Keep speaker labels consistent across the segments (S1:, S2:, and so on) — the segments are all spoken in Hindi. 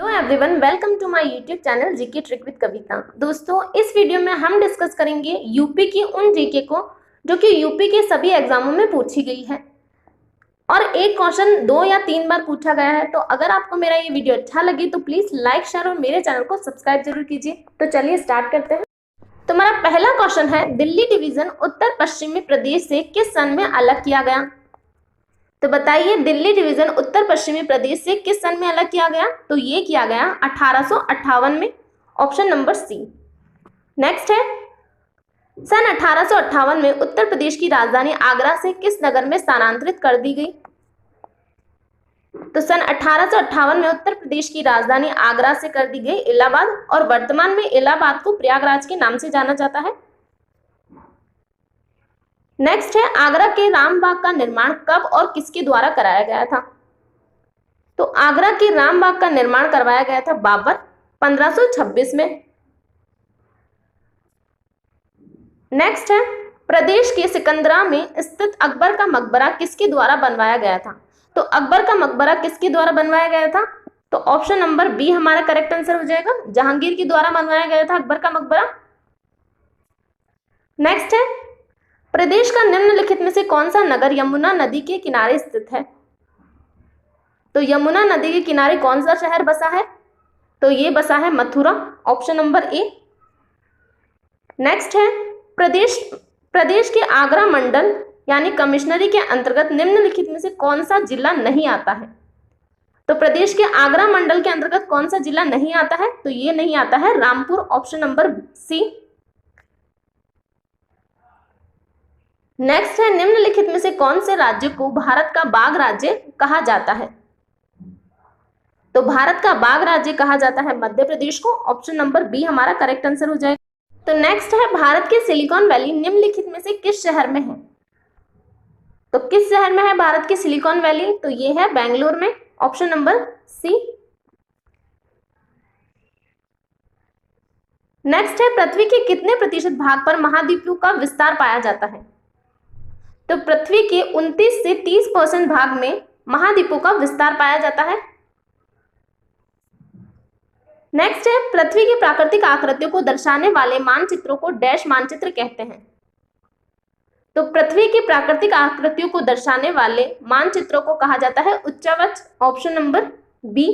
S1: Hello everyone, welcome to my YouTube channel GK trick with Kavita. दोस्तों, इस वीडियो में हम डिस्कस करेंगे यूपी की उन जीके को जो कि यूपी के सभी एग्जामों में पूछी गई है और एक क्वेश्चन 2 या 3 बार पूछा गया है। तो अगर आपको मेरा ये वीडियो अच्छा लगे तो प्लीज लाइक, शेयर और मेरे चैनल को सब्सक्राइब जरूर कीजिए। तो चलिए स्टार्ट करते हैं। तो हमारा पहला क्वेश्चन है, दिल्ली डिवीजन उत्तर पश्चिमी प्रदेश से किस सन में अलग किया गया? तो बताइए, दिल्ली डिवीजन उत्तर पश्चिमी प्रदेश से किस सन में अलग किया गया? तो ये किया गया 1858 में, ऑप्शन नंबर सी। नेक्स्ट है, सन 1858 में उत्तर प्रदेश की राजधानी आगरा से किस नगर में स्थानांतरित कर दी गई? तो सन 1858 में उत्तर प्रदेश की राजधानी आगरा से कर दी गई इलाहाबाद, और वर्तमान में इलाहाबाद को प्रयागराज के नाम से जाना जाता है। नेक्स्ट है, आगरा के रामबाग का निर्माण कब और किसके द्वारा कराया गया था? तो आगरा के रामबाग का निर्माण करवाया गया था बाबर 1526 में। नेक्स्ट है, प्रदेश के सिकंदरा में स्थित अकबर का मकबरा किसके द्वारा बनवाया गया था? तो अकबर का मकबरा किसके द्वारा बनवाया गया था? तो ऑप्शन नंबर बी हमारा करेक्ट आंसर हो जाएगा, जहांगीर के द्वारा बनवाया गया था अकबर का मकबरा। नेक्स्ट है, प्रदेश का निम्नलिखित में से कौन सा नगर यमुना नदी के किनारे स्थित है? तो यमुना नदी के किनारे कौन सा शहर बसा है? तो ये बसा है मथुरा, ऑप्शन नंबर ए। नेक्स्ट है, प्रदेश के आगरा मंडल यानी कमिश्नरी के अंतर्गत निम्नलिखित में से कौन सा जिला नहीं आता है? तो प्रदेश के आगरा मंडल के अंतर्गत कौन सा जिला नहीं आता है? तो ये नहीं आता है Rampur, option number C. Next है, निम्नलिखित में से कौन से राज्य को भारत का बाघ राज्य कहा जाता है? तो भारत का बाघ राज्य कहा जाता है मध्य प्रदेश को, ऑप्शन नंबर बी हमारा करेक्ट आंसर हो जाएगा। तो नेक्स्ट है, भारत के सिलिकॉन वैली निम्नलिखित में से किस शहर में है? तो किस शहर में है भारत की सिलिकॉन वैली? तो ये है बेंगलुरु में, ऑप्शन नंबर सी। नेक्स्ट है, पृथ्वी के कितने प्रतिशत भाग पर महाद्वीपों का विस्तार पाया जाता है? तो पृथ्वी के 29 से 30% भाग में महाद्वीपों का विस्तार पाया जाता है। नेक्स्ट है, पृथ्वी की प्राकृतिक आकृतियों को दर्शाने वाले मानचित्रों को डैश मानचित्र कहते हैं? तो पृथ्वी की प्राकृतिक आकृतियों को दर्शाने वाले मानचित्रों को कहा जाता है उच्चवच, ऑप्शन नंबर बी।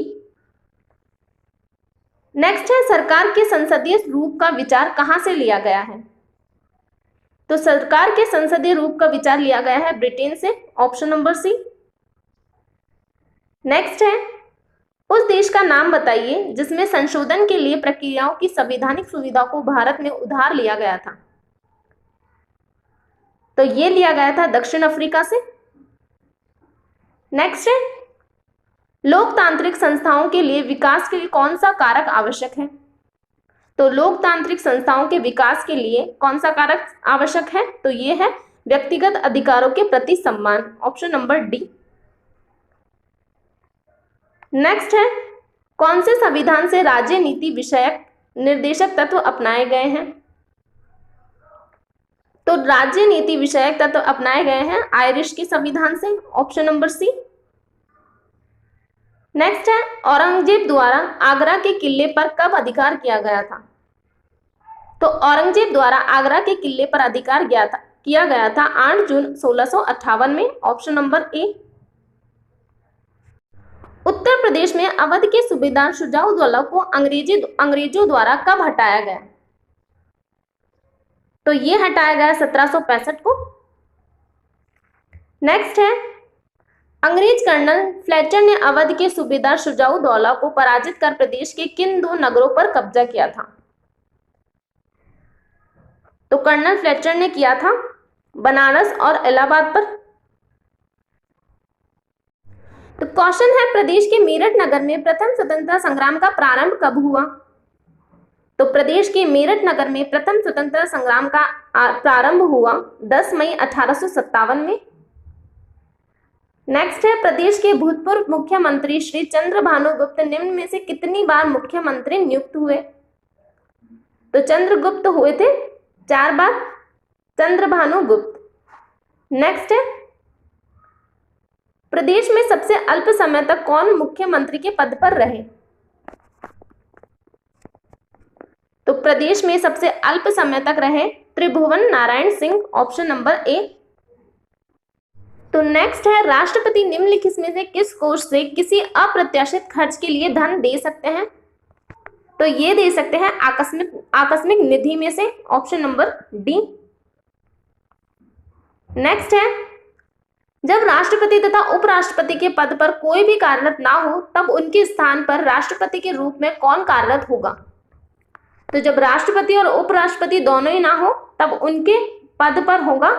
S1: नेक्स्ट है, सरकार के संसदीय रूप का विचार कहां से लिया गया है? तो सरकार के संसदीय रूप का विचार लिया गया है ब्रिटेन से, ऑप्शन नंबर सी। नेक्स्ट है, उस देश का नाम बताइए जिसमें संशोधन के लिए प्रक्रियाओं की संवैधानिक सुविधा को भारत में उधार लिया गया था। तो ये लिया गया था दक्षिण अफ्रीका से। नेक्स्ट है, लोकतांत्रिक संस्थाओं के लिए विकास के लिए कौन सा कारक आवश्यक है? तो लोकतांत्रिक संस्थाओं के विकास के लिए कौन सा कारक आवश्यक है? तो ये है व्यक्तिगत अधिकारों के प्रति सम्मान, ऑप्शन नंबर डी। नेक्स्ट है, कौन से संविधान से राज्य नीति विषयक निर्देशक तत्व अपनाए गए हैं? तो राज्य नीति विषयक तत्व अपनाए गए हैं आयरिश के संविधान से, ऑप्शन नंबर सी। नेक्स्ट है, औरंगजेब द्वारा आगरा के किले पर कब अधिकार किया गया था? तो औरंगजेब द्वारा आगरा के किले पर अधिकार किया गया था 8 जून 1658 में, ऑप्शन नंबर ए। उत्तर प्रदेश में अवध के सूबेदार शुजाउद्दौला को अंग्रेजों द्वारा कब हटाया गया? तो ये हटाया गया 1765 को। नेक्स्ट है, अंग्रेज कर्नल फ्लेचर ने अवध के सूबेदार शुजाउद्दौला को पराजित कर प्रदेश के किन 2 नगरों पर कब्जा किया था? तो कर्नल फ्लेचर ने किया था बनारस और इलाहाबाद पर। तो क्वेश्चन है, प्रदेश के मेरठ नगर में प्रथम स्वतंत्रता संग्राम का प्रारंभ कब हुआ? तो प्रदेश के मेरठ नगर में प्रथम स्वतंत्रता संग्राम का प्रारंभ हुआ 10 मई 1857 में। नेक्स्ट है, प्रदेश के भूतपूर्व मुख्यमंत्री श्री चंद्रभानु गुप्त निम्न में से कितनी बार मुख्यमंत्री नियुक्त हुए? तो चंद्रगुप्त हुए थे 4 बार, चंद्रभानु गुप्त। नेक्स्ट है, प्रदेश में सबसे अल्प समय तक कौन मुख्यमंत्री के पद पर रहे? तो प्रदेश में सबसे अल्प समय तक रहे Tribhuvan Narayan Singh, option number A. तो नेक्स्ट है, राष्ट्रपति निम्नलिखित में से किस कोष से किसी अप्रत्याशित खर्च के लिए धन दे सकते हैं? तो ये दे सकते हैं आकस्मिक निधि में से, ऑप्शन नंबर डी। नेक्स्ट है, जब राष्ट्रपति तथा उपराष्ट्रपति के पद पर कोई भी कार्यरत ना हो तब उनके स्थान पर राष्ट्रपति के रूप में कौन कार्यरत होगा? तो जब राष्ट्रपति और उपराष्ट्रपति दोनों ही ना हो तब उनके पद पर होगा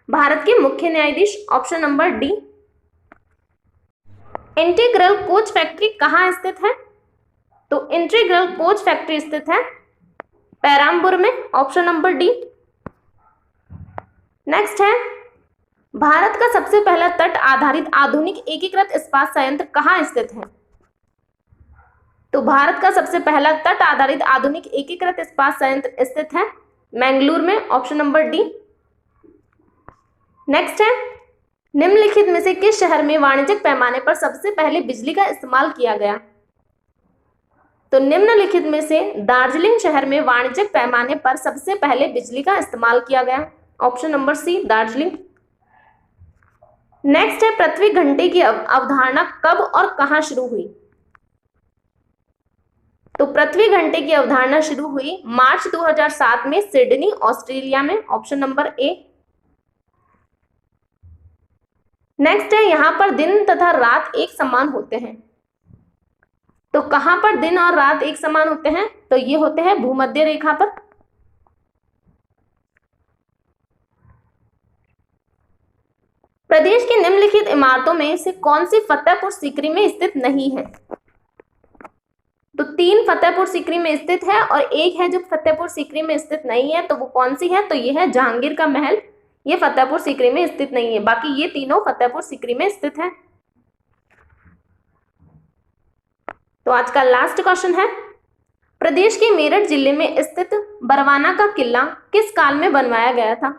S1: भारत के मुख्य न्यायाधीश, option number D. Integral coach factory कहाँ स्थित है? तो इंटीग्रल कोच फैक्ट्री स्थित है पेराम्बूर में, ऑप्शन नंबर डी। नेक्स्ट है, भारत का सबसे पहला तट आधारित आधुनिक एकीकृत इस्पात संयंत्र कहाँ स्थित है? तो भारत का सबसे पहला तट आधारित आधुनिक एकीकृत इस्पात संयंत्र स्थित है मैंगलोर में, ऑप्शन नंबर डी। नेक्स्ट है, निम्नलिखित में से किस शहर में वाणिज्यिक पैमाने पर सबसे पहले बिजली का इस्तेमाल किया गया? तो निम्नलिखित में से दार्जिलिंग शहर में वाणिज्यिक पैमाने पर सबसे पहले बिजली का इस्तेमाल किया गया, option number C, Darjeeling. Next है, पृथ्वी घंटे की अवधारणा कब और कहां शुरू हुई? तो पृथ्वी घंटे की अवधारणा शुरू हुई मार्च 2007 में सिडनी, ऑस्ट्रेलिया में, ऑप्शन नंबर ए। नेक्स्ट है, यहां पर दिन तथा रात एक समान होते हैं। तो कहां पर दिन और रात एक समान होते हैं? तो ये होते हैं भूमध्य रेखा पर। प्रदेश की निम्नलिखित इमारतों में से कौन सी फतेहपुर सीकरी में स्थित नहीं है? तो 3 फतेहपुर सीकरी में स्थित है और एक है जो फतेहपुर सीकरी में स्थित नहीं है। तो वो कौन सी है? तो ये है जहांगीर का महल, ये फतेहपुर सीकरी में स्थित नहीं है, बाकी ये तीनों फतेहपुर सीकरी में स्थित है। तो आज का लास्ट क्वेश्चन है, प्रदेश के मेरठ जिले में स्थित बरवाना का किला किस काल में बनवाया गया था?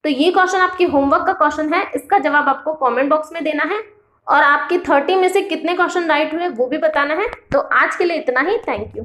S1: तो ये क्वेश्चन आपकी होमवर्क का क्वेश्चन है, इसका जवाब आपको कमेंट बॉक्स में देना है और आपकी 30 में से कितने क्वेश्चन राइट हुए वो भी बताना है। तो आज के लिए इतना ही, थैंक यू।